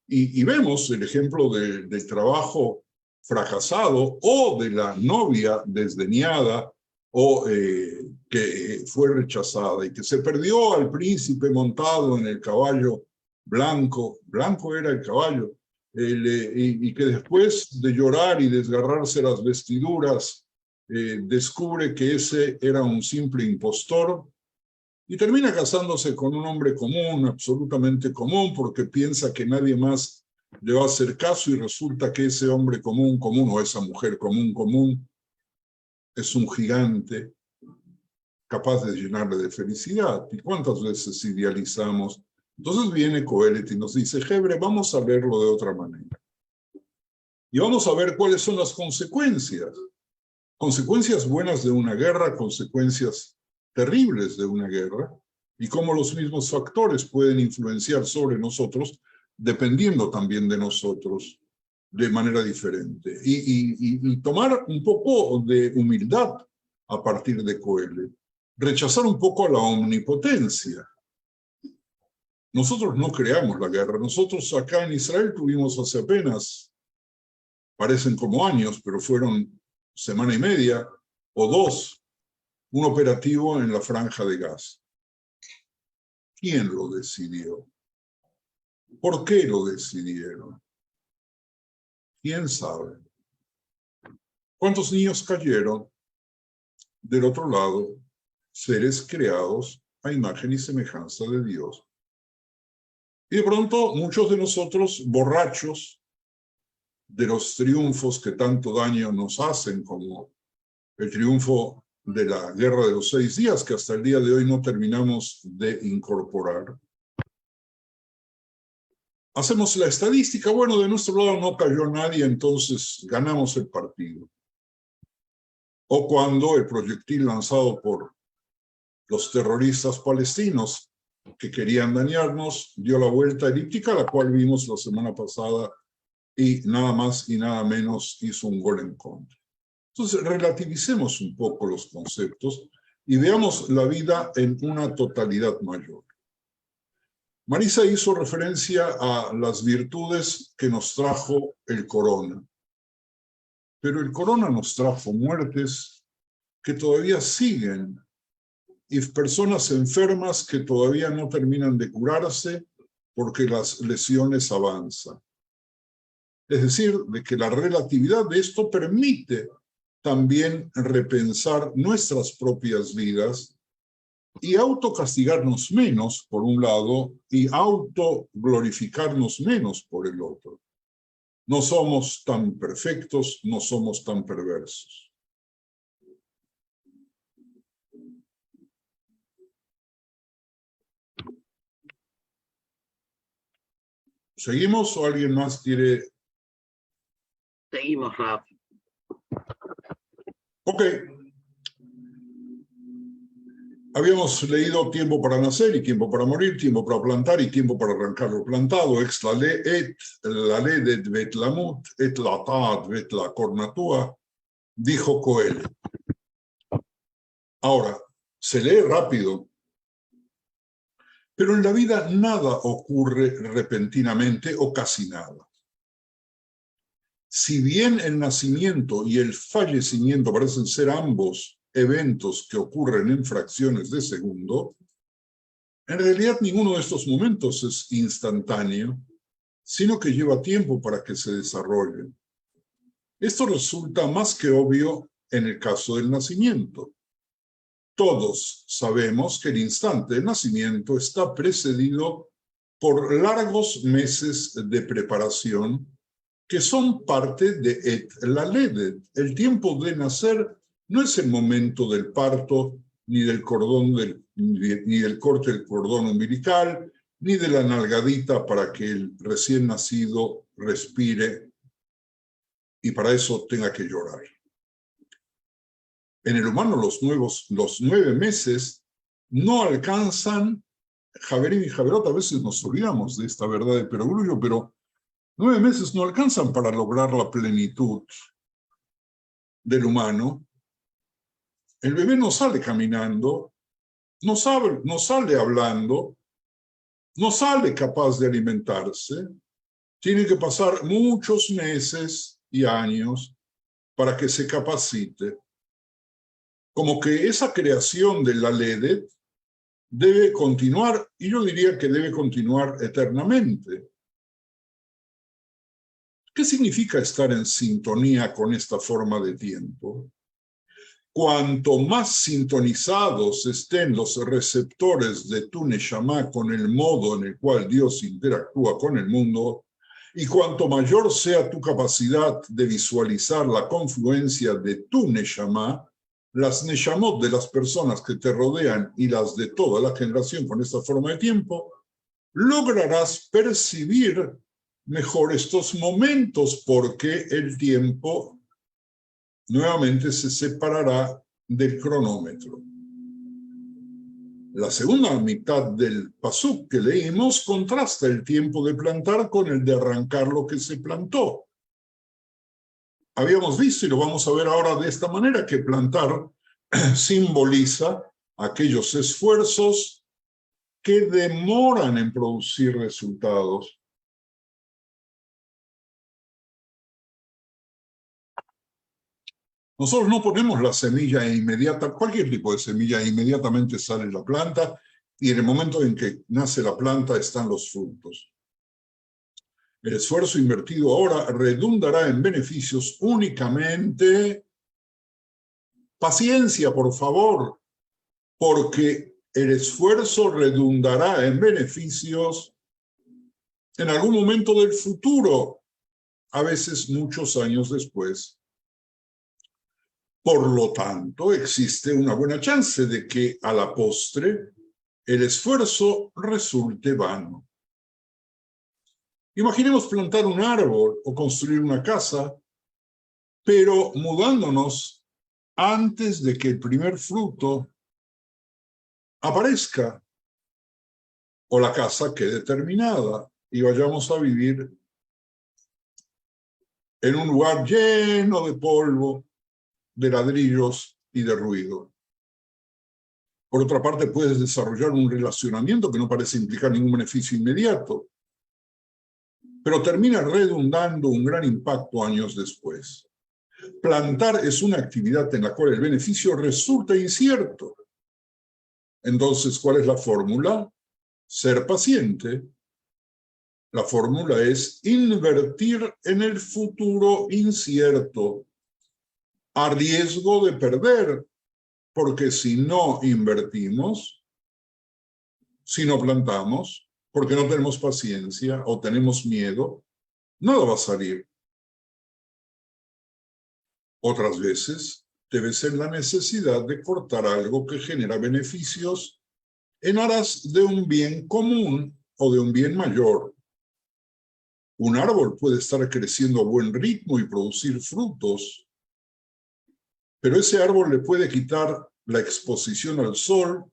Y vemos el ejemplo del trabajo fracasado o de la novia desdeñada o que fue rechazada y que se perdió al príncipe montado en el caballo blanco era el caballo, y que después de llorar y desgarrarse las vestiduras, descubre que ese era un simple impostor y termina casándose con un hombre común, absolutamente común, porque piensa que nadie más le va a hacer caso y resulta que ese hombre común o esa mujer común es un gigante capaz de llenarle de felicidad. ¿Y cuántas veces idealizamos? Entonces viene Coelet y nos dice, Hebre, vamos a verlo de otra manera. Y vamos a ver cuáles son las consecuencias. Consecuencias buenas de una guerra, consecuencias terribles de una guerra, y cómo los mismos factores pueden influenciar sobre nosotros, dependiendo también de nosotros, de manera diferente. Y tomar un poco de humildad a partir de Coelet. Rechazar un poco a la omnipotencia. Nosotros no creamos la guerra. Nosotros acá en Israel tuvimos hace apenas, parecen como años, pero fueron semana y media o 2, un operativo en la Franja de Gaza. ¿Quién lo decidió? ¿Por qué lo decidieron? ¿Quién sabe? ¿Cuántos niños cayeron? Del otro lado, seres creados a imagen y semejanza de Dios. Y de pronto muchos de nosotros, borrachos de los triunfos que tanto daño nos hacen, como el triunfo de la Guerra de los 6 días, que hasta el día de hoy no terminamos de incorporar. Hacemos la estadística, bueno, de nuestro lado no cayó nadie, entonces ganamos el partido. O cuando el proyectil lanzado por los terroristas palestinos que querían dañarnos, dio la vuelta elíptica, la cual vimos la semana pasada, y nada más y nada menos hizo un gol en contra. Entonces, relativicemos un poco los conceptos y veamos la vida en una totalidad mayor. Marisa hizo referencia a las virtudes que nos trajo el corona. Pero el corona nos trajo muertes que todavía siguen y personas enfermas que todavía no terminan de curarse porque las lesiones avanzan. Es decir, de que la relatividad de esto permite también repensar nuestras propias vidas y autocastigarnos menos, por un lado, y autoglorificarnos menos por el otro. No somos tan perfectos, no somos tan perversos. ¿Seguimos o alguien más quiere? Seguimos, Raf. Ok. Habíamos leído tiempo para nacer y tiempo para morir, tiempo para plantar y tiempo para arrancar lo plantado. Ex la ley de Betlamut, et la tad, bet la cornatua, dijo Coelet. Ahora, se lee rápido, pero en la vida nada ocurre repentinamente o casi nada. Si bien el nacimiento y el fallecimiento parecen ser ambos eventos que ocurren en fracciones de segundo, en realidad ninguno de estos momentos es instantáneo, sino que lleva tiempo para que se desarrollen. Esto resulta más que obvio en el caso del nacimiento. Todos sabemos que el instante del nacimiento está precedido por largos meses de preparación que son parte de Et Laledet. El tiempo de nacer no es el momento del parto, ni del corte del cordón umbilical, ni de la nalgadita para que el recién nacido respire y para eso tenga que llorar. En el humano los 9 meses no alcanzan, Javerín y Javerot, a veces nos olvidamos de esta verdad de perogrullo, pero 9 meses no alcanzan para lograr la plenitud del humano. El bebé no sale caminando, no sale hablando, no sale capaz de alimentarse. Tiene que pasar muchos meses y años para que se capacite. Como que esa creación de la Laledet debe continuar, y yo diría que debe continuar eternamente. ¿Qué significa estar en sintonía con esta forma de tiempo? Cuanto más sintonizados estén los receptores de tu Neshama con el modo en el cual Dios interactúa con el mundo, y cuanto mayor sea tu capacidad de visualizar la confluencia de tu Neshama, las Neshamot de las personas que te rodean y las de toda la generación con esta forma de tiempo, lograrás percibir mejor estos momentos porque el tiempo nuevamente se separará del cronómetro. La segunda mitad del pasuk que leímos contrasta el tiempo de plantar con el de arrancar lo que se plantó. Habíamos visto, y lo vamos a ver ahora de esta manera, que plantar simboliza aquellos esfuerzos que demoran en producir resultados. Nosotros no ponemos la semilla inmediata, cualquier tipo de semilla, inmediatamente sale la planta, y en el momento en que nace la planta están los frutos. El esfuerzo invertido ahora redundará en beneficios únicamente. Paciencia, por favor, porque el esfuerzo redundará en beneficios en algún momento del futuro, a veces muchos años después. Por lo tanto, existe una buena chance de que a la postre el esfuerzo resulte vano. Imaginemos plantar un árbol o construir una casa, pero mudándonos antes de que el primer fruto aparezca o la casa quede terminada y vayamos a vivir en un lugar lleno de polvo, de ladrillos y de ruido. Por otra parte, puedes desarrollar un relacionamiento que no parece implicar ningún beneficio inmediato, pero termina redundando un gran impacto años después. Plantar es una actividad en la cual el beneficio resulta incierto. Entonces, ¿cuál es la fórmula? Ser paciente. La fórmula es invertir en el futuro incierto, a riesgo de perder, porque si no invertimos, si no plantamos, porque no tenemos paciencia o tenemos miedo, nada va a salir. Otras veces debe ser la necesidad de cortar algo que genera beneficios en aras de un bien común o de un bien mayor. Un árbol puede estar creciendo a buen ritmo y producir frutos, pero ese árbol le puede quitar la exposición al sol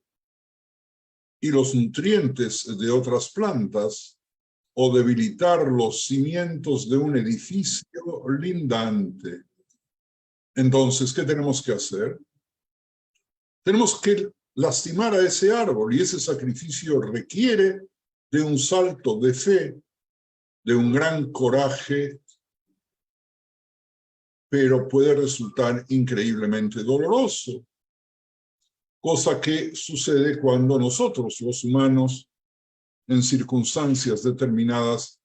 y los nutrientes de otras plantas o debilitar los cimientos de un edificio lindante. Entonces, ¿qué tenemos que hacer? Tenemos que lastimar a ese árbol y ese sacrificio requiere de un salto de fe, de un gran coraje, pero puede resultar increíblemente doloroso. cosa que sucede cuando nosotros, los humanos, en circunstancias determinadas,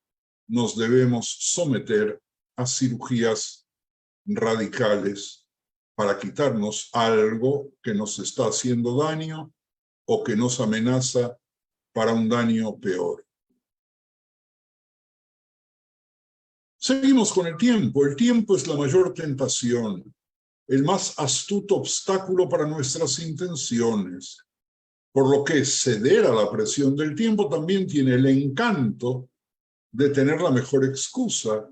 nos debemos someter a cirugías radicales para quitarnos algo que nos está haciendo daño o que nos amenaza para un daño peor. Seguimos con el tiempo. El tiempo es la mayor tentación, el más astuto obstáculo para nuestras intenciones, por lo que ceder a la presión del tiempo también tiene el encanto de tener la mejor excusa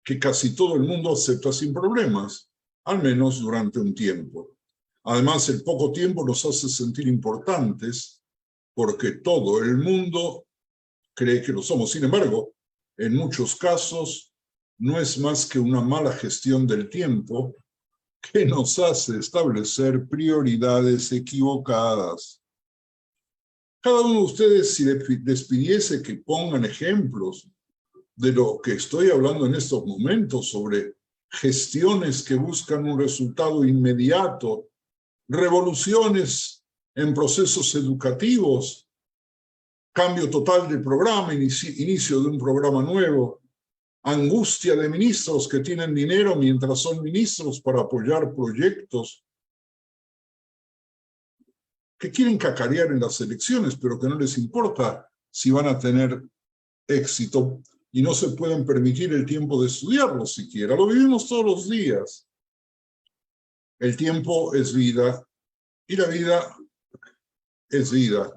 que casi todo el mundo acepta sin problemas, al menos durante un tiempo. Además, el poco tiempo nos hace sentir importantes porque todo el mundo cree que lo somos. Sin embargo, en muchos casos, no es más que una mala gestión del tiempo que nos hace establecer prioridades equivocadas. Cada uno de ustedes, si les pidiese que pongan ejemplos de lo que estoy hablando en estos momentos sobre gestiones que buscan un resultado inmediato, revoluciones en procesos educativos, cambio total del programa, inicio de un programa nuevo, angustia de ministros que tienen dinero mientras son ministros para apoyar proyectos que quieren cacarear en las elecciones, pero que no les importa si van a tener éxito y no se pueden permitir el tiempo de estudiarlo siquiera. Lo vivimos todos los días. El tiempo es vida y la vida es vida.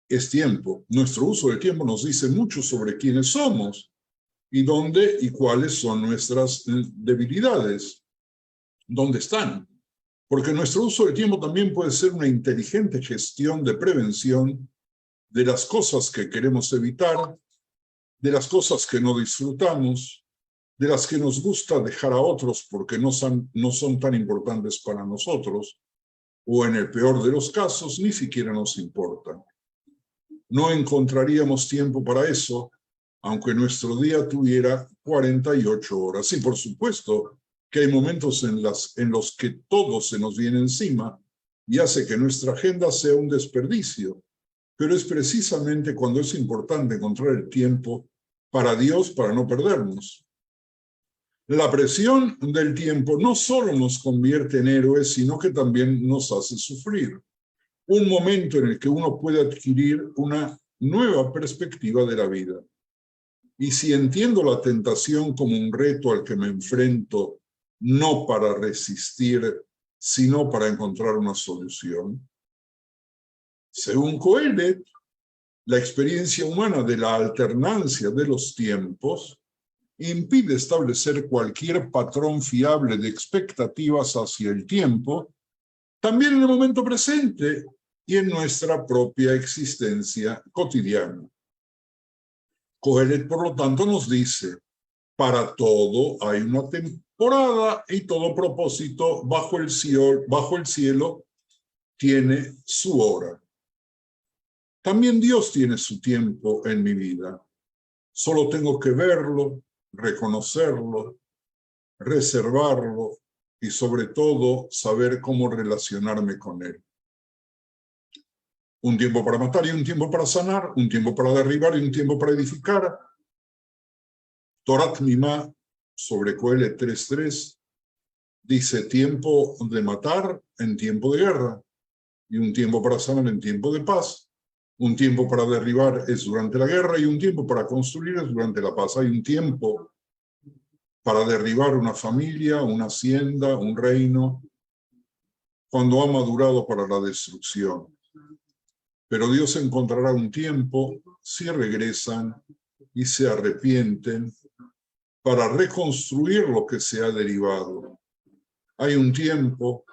Es tiempo. Nuestro uso del tiempo nos dice mucho sobre quiénes somos y dónde y cuáles son nuestras debilidades. ¿Dónde están? Porque nuestro uso del tiempo también puede ser una inteligente gestión de prevención de las cosas que queremos evitar, de las cosas que no disfrutamos, de las que nos gusta dejar a otros porque no son tan importantes para nosotros, o en el peor de los casos, ni siquiera nos importan. No encontraríamos tiempo para eso, aunque nuestro día tuviera 48 horas. Y por supuesto que hay momentos en los que todo se nos viene encima y hace que nuestra agenda sea un desperdicio. Pero es precisamente cuando es importante encontrar el tiempo para Dios para no perdernos. La presión del tiempo no solo nos convierte en héroes, sino que también nos hace sufrir. Un momento en el que uno puede adquirir una nueva perspectiva de la vida. Y si entiendo la tentación como un reto al que me enfrento, no para resistir, sino para encontrar una solución. Según Coelet, la experiencia humana de la alternancia de los tiempos impide establecer cualquier patrón fiable de expectativas hacia el tiempo, también en el momento presente y en nuestra propia existencia cotidiana. Coelet, por lo tanto, nos dice, para todo hay una temporada y todo propósito bajo el cielo tiene su hora. También Dios tiene su tiempo en mi vida. Solo tengo que verlo, reconocerlo, reservarlo y sobre todo saber cómo relacionarme con él. Un tiempo para matar y un tiempo para sanar, un tiempo para derribar y un tiempo para edificar. Torat Mimá, sobre Coelet 3.3, dice tiempo de matar en tiempo de guerra y un tiempo para sanar en tiempo de paz. Un tiempo para derribar es durante la guerra y un tiempo para construir es durante la paz. Hay un tiempo para derribar una familia, una hacienda, un reino, cuando ha madurado para la destrucción. Pero Dios encontrará un tiempo si regresan y se arrepienten para reconstruir lo que se ha derivado. Hay un tiempo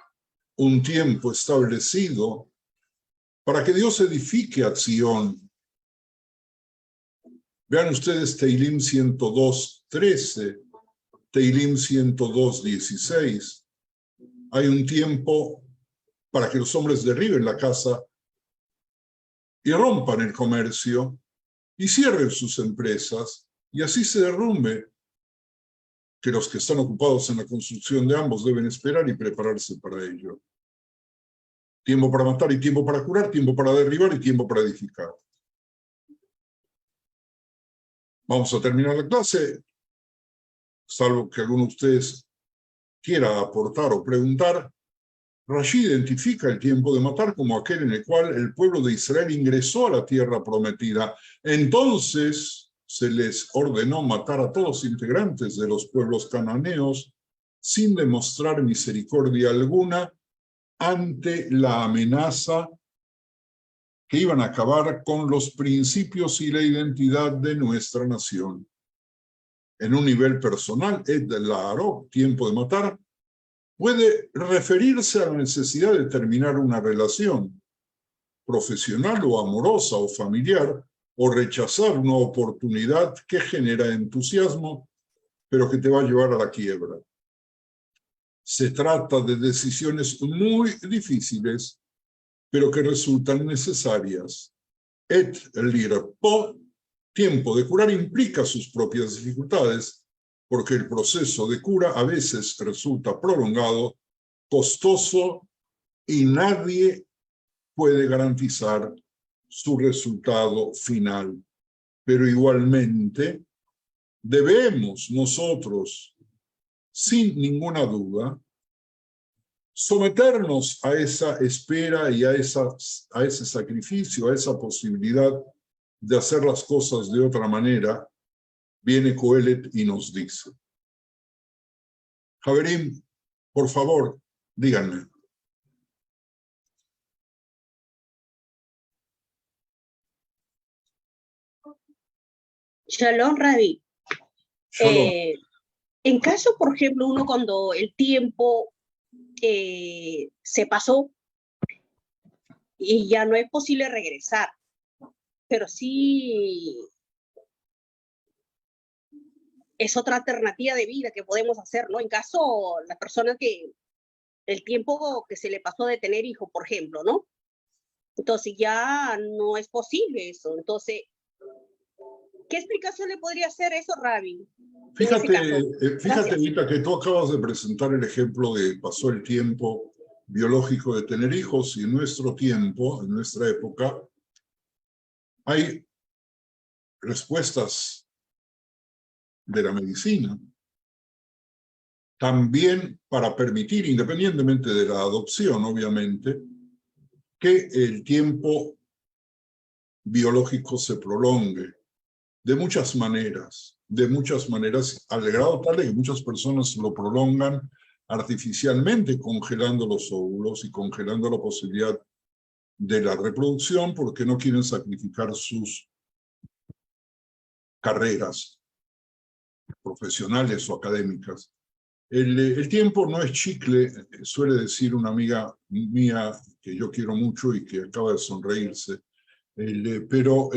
establecido para que Dios edifique a Sion. Vean ustedes Teilim 102:13, Teilim 102:16. Hay un tiempo para que los hombres derriben la casa y rompan el comercio y cierren sus empresas y así se derrumbe, que los que están ocupados en la construcción de ambos deben esperar y prepararse para ello. Tiempo para matar y tiempo para curar, tiempo para derribar y tiempo para edificar. Vamos a terminar la clase, salvo que alguno de ustedes quiera aportar o preguntar. Rashi identifica el tiempo de matar como aquel en el cual el pueblo de Israel ingresó a la tierra prometida. Entonces se les ordenó matar a todos los integrantes de los pueblos cananeos sin demostrar misericordia alguna ante la amenaza que iban a acabar con los principios y la identidad de nuestra nación. En un nivel personal, et la'arog, tiempo de matar, puede referirse a la necesidad de terminar una relación profesional o amorosa o familiar, o rechazar una oportunidad que genera entusiasmo, pero que te va a llevar a la quiebra. Se trata de decisiones muy difíciles, pero que resultan necesarias. Et lirpo, tiempo de curar, implica sus propias dificultades, porque el proceso de cura a veces resulta prolongado, costoso, y nadie puede garantizar su resultado final. Pero igualmente, debemos nosotros, sin ninguna duda, someternos a esa espera y a ese sacrificio, a esa posibilidad de hacer las cosas de otra manera. Viene Coelet y nos dice. Javerim, por favor, díganme. Shalom, Rabbi. Shalom. En caso, por ejemplo, uno cuando el tiempo se pasó y ya no es posible regresar, pero sí es otra alternativa de vida que podemos hacer, ¿no? En caso, la persona que el tiempo que se le pasó de tener hijos, por ejemplo, ¿no? Entonces ya no es posible eso. Entonces, ¿qué explicación le podría hacer eso, Rabbi? Fíjate, Anita, que tú acabas de presentar el ejemplo de pasó el tiempo biológico de tener hijos, y en nuestro tiempo, en nuestra época, hay respuestas de la medicina también para permitir, independientemente de la adopción, obviamente, que el tiempo biológico se prolongue de muchas maneras, al grado tal de que muchas personas lo prolongan artificialmente, congelando los óvulos y congelando la posibilidad de la reproducción, porque no quieren sacrificar sus carreras profesionales o académicas. El tiempo no es chicle, suele decir una amiga mía que yo quiero mucho y que acaba de sonreírse, pero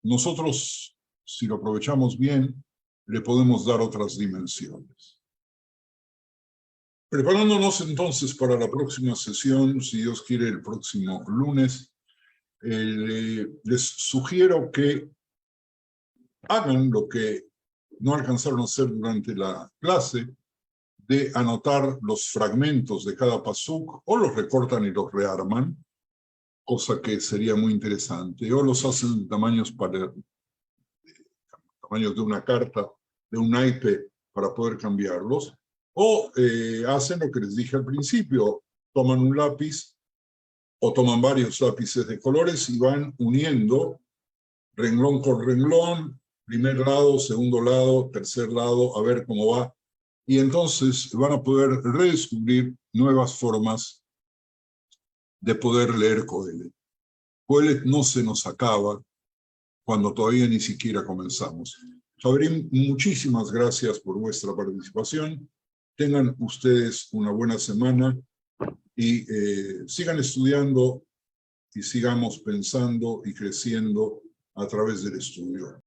nosotros, si lo aprovechamos bien, le podemos dar otras dimensiones. Preparándonos entonces para la próxima sesión, si Dios quiere, el próximo lunes, les sugiero que hagan lo que no alcanzaron a hacer durante la clase, de anotar los fragmentos de cada pasuk, o los recortan y los rearman, cosa que sería muy interesante, o los hacen de tamaños de una carta, de un naipe, para poder cambiarlos, o hacen lo que les dije al principio, toman un lápiz, o toman varios lápices de colores y van uniendo renglón con renglón, primer lado, segundo lado, tercer lado, a ver cómo va. Y entonces van a poder redescubrir nuevas formas de poder leer Coelet. Coelet no se nos acaba cuando todavía ni siquiera comenzamos. Javerim, muchísimas gracias por vuestra participación. Tengan ustedes una buena semana y sigan estudiando y sigamos pensando y creciendo a través del estudio.